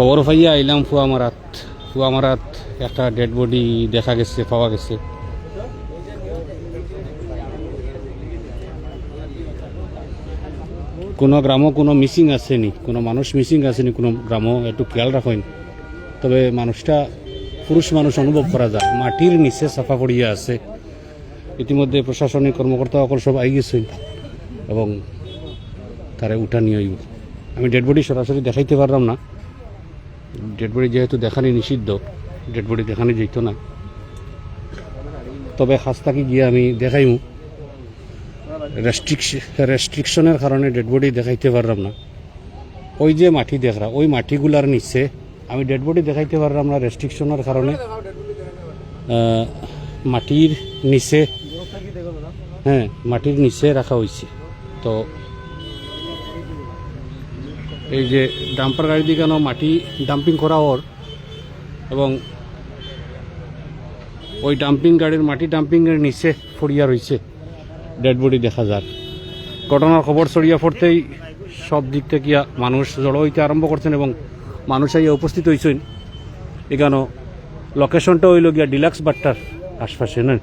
খবর পাইয়া আইলাম ফুয়ামারাত একটা ডেড বডি দেখা গেছে, পাওয়া গেছে। কোনো গ্রামও কোনো মিসিং আসেনি, কোনো মানুষ মিসিং আসেনি কোনো গ্রামও, একটু খেয়াল রাখেন। তবে মানুষটা পুরুষ মানুষ অনুভব করা যায়, মাটির নিচে চাপা পড়িয়া আছে। ইতিমধ্যে প্রশাসনিক কর্মকর্তা সকল সব আই গেছেন এবং তারা উঠা নিয়ে আইব। আমি ডেড বডি সরাসরি দেখাইতে পারলাম না, ডেড বডি যেহেতু দেখানি নিষিদ্ধ, ডেড বডি দেখানি যেত না। তবে খাস্তাকে গিয়ে আমি দেখাইমু, রেস্ট্রিকশনের কারণে ডেড বডি দেখাইতে পারলাম না। ওই যে মাটি দেখরা, ওই মাটিগুলার নিচে আমি ডেড বডি দেখাইতে পারলাম না রেস্ট্রিকশনের কারণে। মাটির নিচে, হ্যাঁ মাটির নিচে রাখা হয়েছে। তো এই যে ডাম্পার গাড়ি দিয়ে কেন মাটি ডাম্পিং করা ওর, এবং ওই ডাম্পিং গাড়ির মাটি ডাম্পিংয়ের নিচে ফড়িয়া রয়েছে, ডেড বডি দেখা যায়। ঘটনার খবর ছড়িয়া পড়তেই সব দিক থেকে মানুষ জড়ো হইতে আরম্ভ করছেন এবং মানুষ আইয়া উপস্থিত হয়েছেন। এখানে লোকেশনটা হইল গিয়া ডিলাক্স বাট্টার আশপাশে, না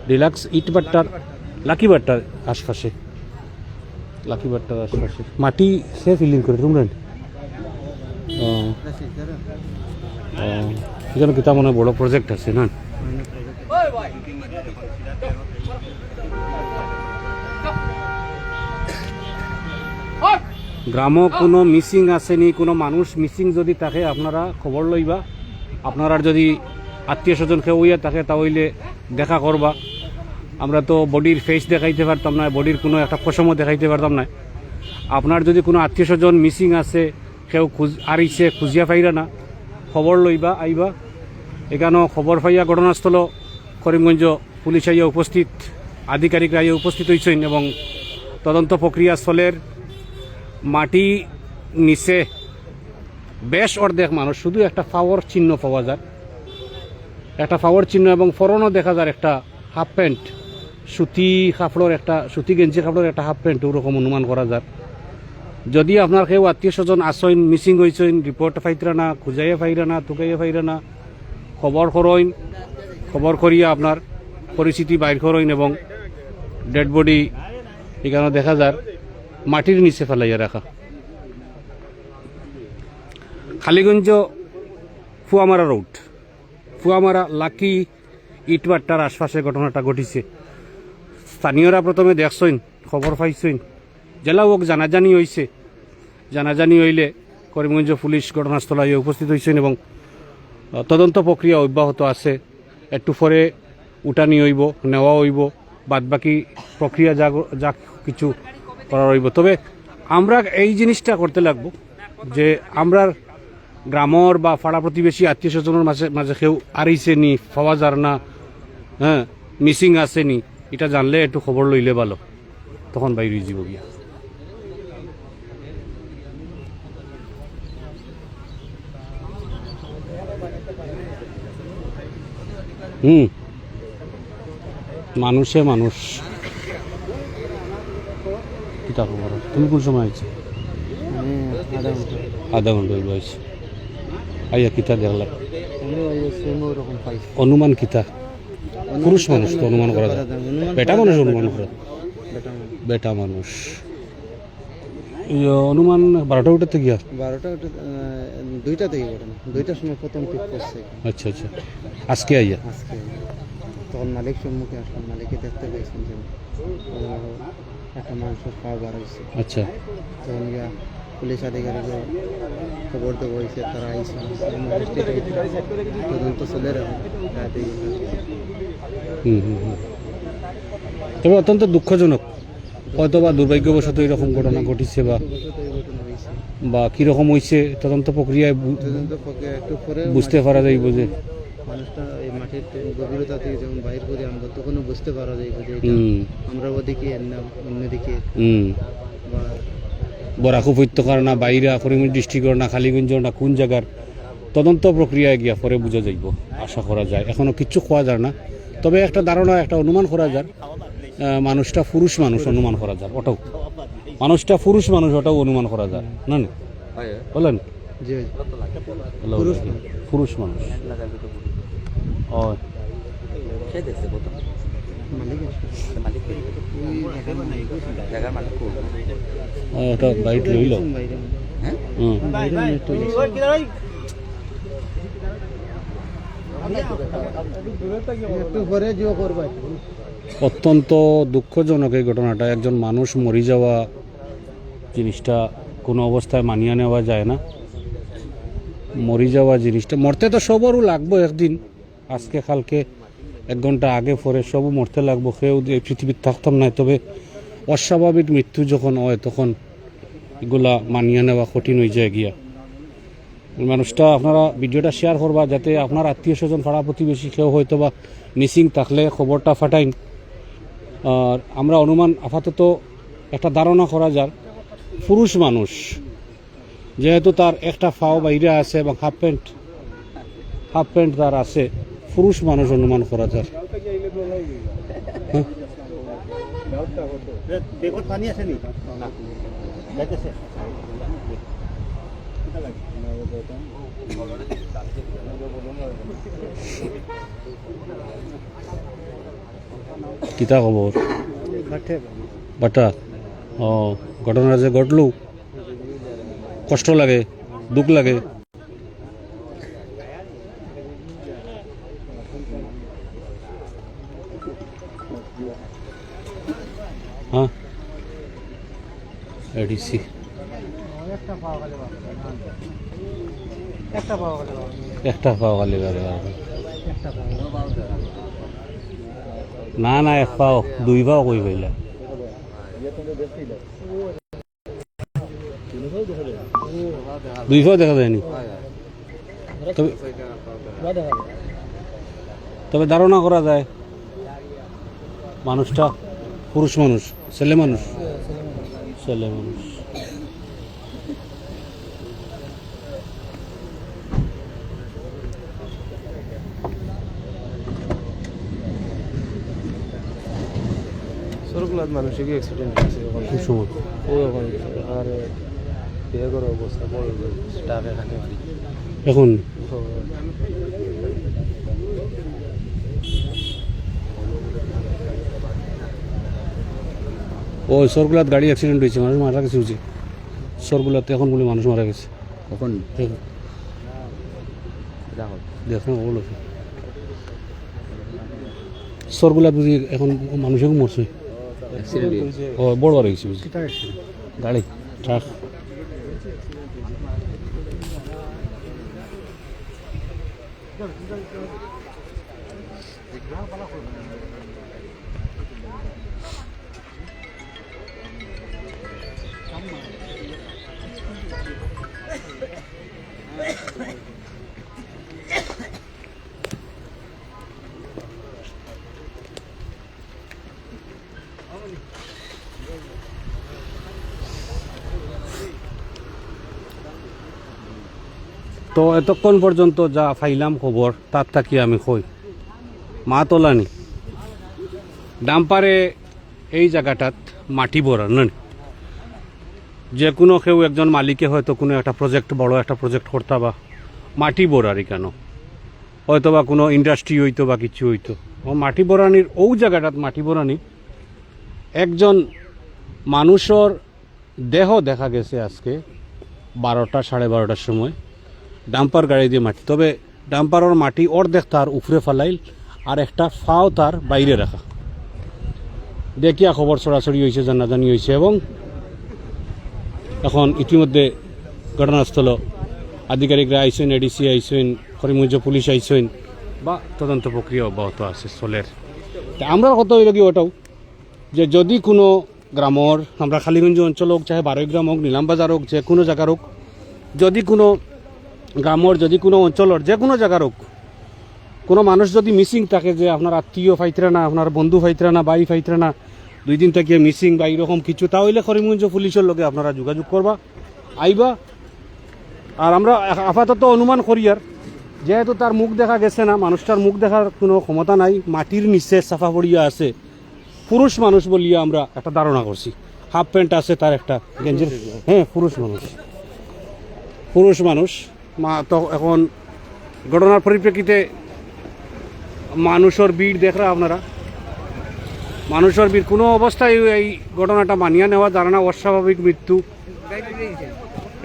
ডিলাক্স ইট বাট্টার, লাকি বাট্টার আশপাশে, লাকি বাট্টার আশপাশে মাটি সে ফিলিং করে তোমরা। এখানে কিতা মনে বড় প্রজেক্ট আছে না। গ্রামও কোনো মিসিং আসেনি, কোনো মানুষ মিসিং যদি থাকে আপনারা খবর লইবা। আপনারা যদি আত্মীয় স্বজন কেউ হইয়া থাকে তাহলে দেখা করবা। আমরা তো বডির ফেস দেখাইতে পারতাম না, বডির কোনো একটা পশমও দেখাইতে পারতাম না। আপনার যদি কোনো আত্মীয় স্বজন মিসিং আছে, কেউ আরিছে খুঁজিয়া পাইরা না, খবর লইবা, আইবা। এখানেও খবর পাইয়া ঘটনাস্থল করিমগঞ্জ পুলিশ আইয়া উপস্থিত, আধিকারিকরা আইয়া উপস্থিত হয়েছেন এবং তদন্ত প্রক্রিয়া স্থলের মাটি নিচে বেশ অর্ধেক মানুষ, শুধু একটা ফাওয়ার চিহ্ন পাওয়া যায়, একটা ফাওয়ার চিহ্ন এবং ফরনও দেখা যায় একটা হাফ প্যান্ট, সুতি কাপড়ের একটা, সুতি গেঞ্জি কাপড়ের একটা হাফ প্যান্ট, ওরকম অনুমান করা যায়। যদি আপনার কেউ আত্মীয় স্বজন আসেন, মিসিং হয়েছেন, রিপোর্ট পাইতরা না, খুঁজাইয়া পাইরা না, তুকাইয়া পাইরা না, খবর করইন, খবর করিয়া আপনার পরিস্থিতি বাইর করইন এবং ডেড বডি এখানে দেখা যায় মাটির নিচে ফেলাইয়া রাখা। খালিগঞ্জ ফুয়ামারা রোড, ফুয়ামারা লাকি ইটবাট্টার আশপাশে ঘটনাটা ঘটিছে। স্থানীয়রা প্রথমে দেখছেন, খবর পাইছেন, জেলা ওক জানাজানি হয়েছে। জানাজানি হইলে করিমগঞ্জ পুলিশ ঘটনাস্থলে উপস্থিত হয়েছেন এবং তদন্ত প্রক্রিয়া অব্যাহত আছে। একটু পরে উঠানি হইব, নেওয়া হইব, বাদবাকি প্রক্রিয়া যা কিছু করা হইব। তবে আমরা এই জিনিসটা করতে লাগবো যে আমরা গ্রামর বা পাড়া প্রতিবেশী আত্মীয় স্বজনের মাঝে কেউ আরিছে নি, পাওয়া যার না, হ্যাঁ মিসিং আছে নি, এটা জানলে একটু খবর লইলে ভালো, তখন বাইরে যাব গিয়া। মানুষে মানুষ। কিতা খবর? তুমি কোন সময় আইছো? আধা ঘন্টা হইল আইছি। আইয়া কিতা দেখলাম? অনুমান কিতা? পুরুষ মানুষ তো অনুমান করা যায়, বেটা মানুষ অনুমান করা, বেটা মানুষ। অনুমান 12টা উঠে গিয়া 12টা দুইটা থেকে ঘটনা, 2টার সময় প্রথম টিপ করছে। আচ্ছা আচ্ছা, আজকে আইয়া আজকে তখন মালিক সম্মুখে আসলাম, মালিককে দেখতে পেয়েছেন যে একটা মানুষের পা বার হয়েছে। আচ্ছা, তখন গিয়া পুলিশ আধিকারিক খবর দেওয়া হয়েছে, তারা আইসে তদন্ত চলে রাখে। তবে অত্যন্ত দুঃখজনক, হয়তো বা দুর্ভাগ্যবশত এরকম ঘটনা ঘটিছে বা কীরকম হয়েছে তদন্ত প্রক্রিয়ায় বুঝতে পারা যাইব যে মানুষটা এই মাটির গভীরতা থেকে যেমন বাইর করি আমরা, তখনও বুঝতে পারা যাইব যে আমরা ওদিকে অন্যদিকে বা বরাক উপত্যকার না বাইরা, করিমগঞ্জ ডিস্ট্রিক্টর না খালিগঞ্জ না কোন জায়গার, তদন্ত প্রক্রিয়ায় গিয়া পরে বোঝা যাইব, আশা করা যায়। এখনও কিচ্ছু খোয়া যায় না, তবে একটা ধারণা, একটা অনুমান করা যায়, মানুষটা পুরুষ মানুষ অনুমান করা যায়, ওটাও মানুষটা পুরুষ মানুষ, ওটাও অনুমান করা যায় না, বলেন জি পুরুষ পুরুষ মানুষ ও এটা বাইট লইল একটু পরে জিও করবা অত্যন্ত দুঃখজনক এই ঘটনাটা। একজন মানুষ মরে যাওয়া জিনিসটা কোনো অবস্থায় মানিয়ে নেওয়া যায় না। মরে যাওয়া জিনিসটা, মরতে তো সবারও লাগবো একদিন, আজকে কালকে 1 ঘন্টা আগে পরে সবও মরতে লাগবো, কেউ এই পৃথিবীর থাকতাম না। তবে অস্বাভাবিক মৃত্যু যখন হয় তখন এগুলা মানিয়ে নেওয়া কঠিন হয়ে যায় গিয়া। মানুষটা আপনারা ভিডিওটা শেয়ার করবা যাতে আপনার আত্মীয় স্বজন পাড়া প্রতিবেশী কেউ হয়তো বা মিসিং থাকলে খবরটা ফাটাইন। আর আমরা অনুমান আপাতত একটা ধারণা করা যায় পুরুষ মানুষ, যেহেতু তার একটা ফাও বাইরে আছে এবং হাফ প্যান্ট তার আছে, পুরুষ মানুষ অনুমান করা যায়। পানি আছে নি কিতা খবর বাটা? ও ঘটনা যে ঘটলো, কষ্ট লাগে, দুঃখ লাগে। হ্যাঁ এডিসি একটা পাও খালি না না, 1 পাও 2 পাও কই পাইলা? 2 পাও দেখা যায়নি। তবে ধারণা করা যায় মানুষটা পুরুষ মানুষ, ছেলে মানুষ। সরকুলাত মানুষের কি অ্যাক্সিডেন্ট হয়েছে খুব সময় ও এখন আর বিয়ে করার অবস্থা বড় স্টাফে খাটে বাড়ি এখন ও সরগুলাত গাড়ি অ্যাক্সিডেন্ট হয়েছে, মানুষ মারা গেছে বুঝি। সরগুলাতে এখন বলে মানুষ মারা গেছে। কখন দেখুন ওগুলো সরগুলাত বুঝি এখন মানুষেও মরছে। ও বড় বার হয়েছে বুঝি, গাড়ি ট্রাক। তো এতক্ষণ পর্যন্ত যা ফাইলাম খবর তার থাকি আমি কই মা তোলানি ডাম্পারে এই জায়গাটাত মাটি ভরা নেন। যে কোনো কেউ একজন মালিকে হয়তো কোনো একটা প্রজেক্ট, বড় একটা প্রজেক্ট করতে বা মাটি ভরারি কেন হয়তো বা কোনো ইন্ডাস্ট্রি হইতো বা কিছু হইতো, ও মাটি ভরানির ও জায়গাটাত মাটি ভরানি একজন মানুষের দেহ দেখা গেছে আজকে 12টা 12:30টার সময় ডাম্পার গাড়ি দিয়ে মাটি। তবে ডাম্পারের মাটি অর্ধেক তার উপরে ফালাইল আর একটা ফাও তার বাইরে রাখা। দেখিয়া খবর ছড়াছড়ি হয়েছে, জানাজানি হয়েছে এবং এখন ইতিমধ্যে ঘটনাস্থল আধিকারিকরা আইসেন, এডিসি আইসেন, করিমগঞ্জ পুলিশ আইসেন বা তদন্ত প্রক্রিয়া অব্যাহত আছে চলের। তা আমরা কত হইল কি ওটাও যে যদি কোনো গ্রামর, আমরা খালিগঞ্জ অঞ্চল হোক চাহে 12 গ্রাম হোক, নিলামবাজার হোক, যে কোনো জায়গার হোক, যদি কোনো গ্রামর, যদি কোনো অঞ্চলের যে কোনো জায়গার হোক কোনো মানুষ যদি মিসিং থাকে, যে আপনার আত্মীয় ফাইতরা না, আপনার বন্ধু ফাইতরা না, বাই ফাইতরা না, 2 দিন থেকে মিসিং বা এইরকম কিছু, তাহলে করিমগঞ্জ পুলিশের লগে আপনারা যোগাযোগ করবা, আইবা। আর আমরা আপাতত অনুমান করি আর যেহেতু তার মুখ দেখা গেছে না, মানুষটার মুখ দেখার কোনো ক্ষমতা নাই, মাটির নিচে সাফা পড়িয়া আছে, পুরুষ মানুষ বলিয়া আমরা একটা ধারণা করছি। হাফ প্যান্ট আছে তার, একটা গেঞ্জির, হ্যাঁ পুরুষ মানুষ। পুরুষ মানুষ তো এখন ঘটনার পরিপ্রেক্ষিতে মানুষের ভিড় দেখরা আপনারা মানুষের ভিড় কোনো অবস্থায় এই ঘটনাটা মানিয়া নেওয়া যায় না। অস্বাভাবিক মৃত্যু,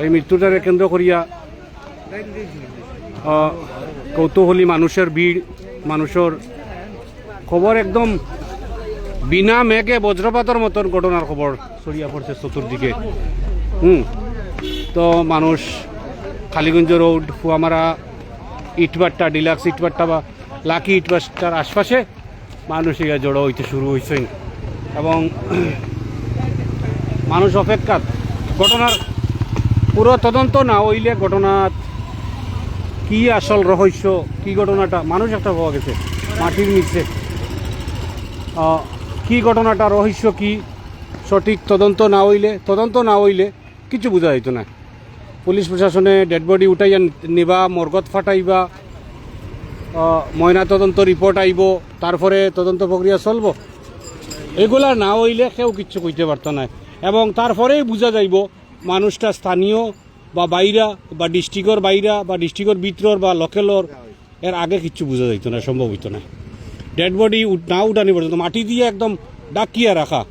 এই মৃত্যুটারে কেন্দ্র করিয়া কৌতূহলী মানুষের ভিড়, মানুষের খবর একদম বিনা মেঘে বজ্রপাতের মতন ঘটনার খবর ছড়িয়ে পড়ছে চতুর্দিকে। তো মানুষ খালিগঞ্জ রোড, ফুয়ামারা ইটভাট্টা, ডিলাক্স ইটভাট্টা বা লাকি ইটভাট্টার আশপাশে মানুষ ইয়া জড়ো হইতে শুরু হয়েছেন এবং মানুষ অপেক্ষা ঘটনার পুরো তদন্ত না হইলে ঘটনার কি আসল রহস্য, কি ঘটনাটা মানুষ একটা পাওয়া গেছে মাটির নিচে, কি ঘটনাটা রহস্য কি সঠিক তদন্ত না হইলে কিছু বোঝা যাইতো না। পুলিশ প্রশাসনে ডেড বডি উঠাইয়া নিবা, মর্গত ফাটাইবা, ময়না তদন্ত রিপোর্ট আইব, তারপরে তদন্ত প্রক্রিয়া চলব। এগুলা না হইলে কেউ কিচ্ছু কইতে পারত না এবং তারপরেই বোঝা যাইব মানুষটা স্থানীয় বা বাইরা বা ডিস্ট্রিক্টর বাইরা বা ডিস্ট্রিক্টর ভিতর বা লোকেলর, এর আগে কিচ্ছু বোঝা যাইতো না, সম্ভব হইতো না। ডেড বডি না উঠানি পর্যন্ত মাটি দিয়ে একদম ডাকিয়া রাখা,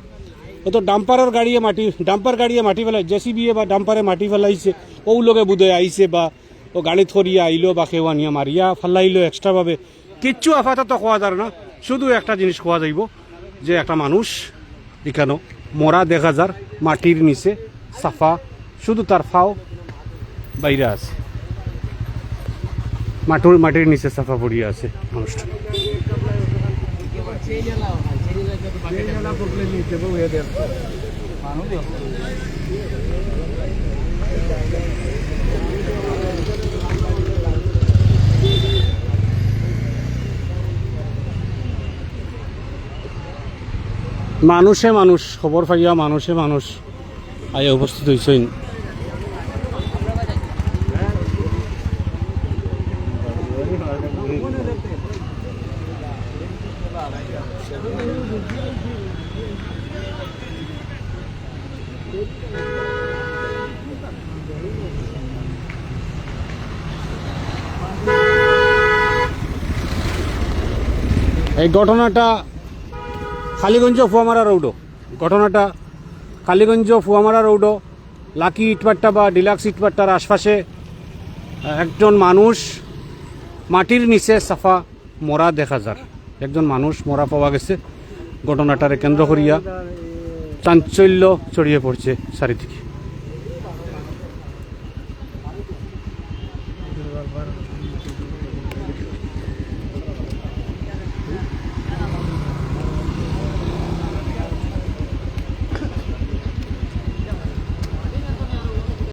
ও তো ডাম্পার গাড়িয়ে মাটি ফেলাই, জেসিবি বা ডাম্পারে মাটি ফেলাইছে, ও লোকে বুধে আইছে বা ও গাড়িত করিয়া আইলো বা কেউ আনিয়া মারিয়া ফালাইলো এক্সট্রাভাবে, কিচ্ছু আপাতত কোয়া যায় না। শুধু একটা জিনিস কোয়া যাইব যে একটা মানুষ এখানে মরা দেখা যার মাটির নিচে সাফা, শুধু তার ফাও বাইরে আছে, মাটির নিচে সাফা পড়িয়া আছে মানুষটা। মানুষ খবর পাইয়া মানুষ আইয়া উপস্থিত হয়েছেন। এই ঘটনাটা খালিগঞ্জ ফুয়ামারা রোডও লাকি ইটভাট্টা বা ডিলাক্স ইটভাট্টার আশপাশে একজন মানুষ মাটির নিচে সাফা মরা দেখা যার, একজন মানুষ মরা পাওয়া গেছে। ঘটনাটারে কেন্দ্র করিয়া চাঞ্চল্য ছড়িয়ে পড়ছে চারিদিকে।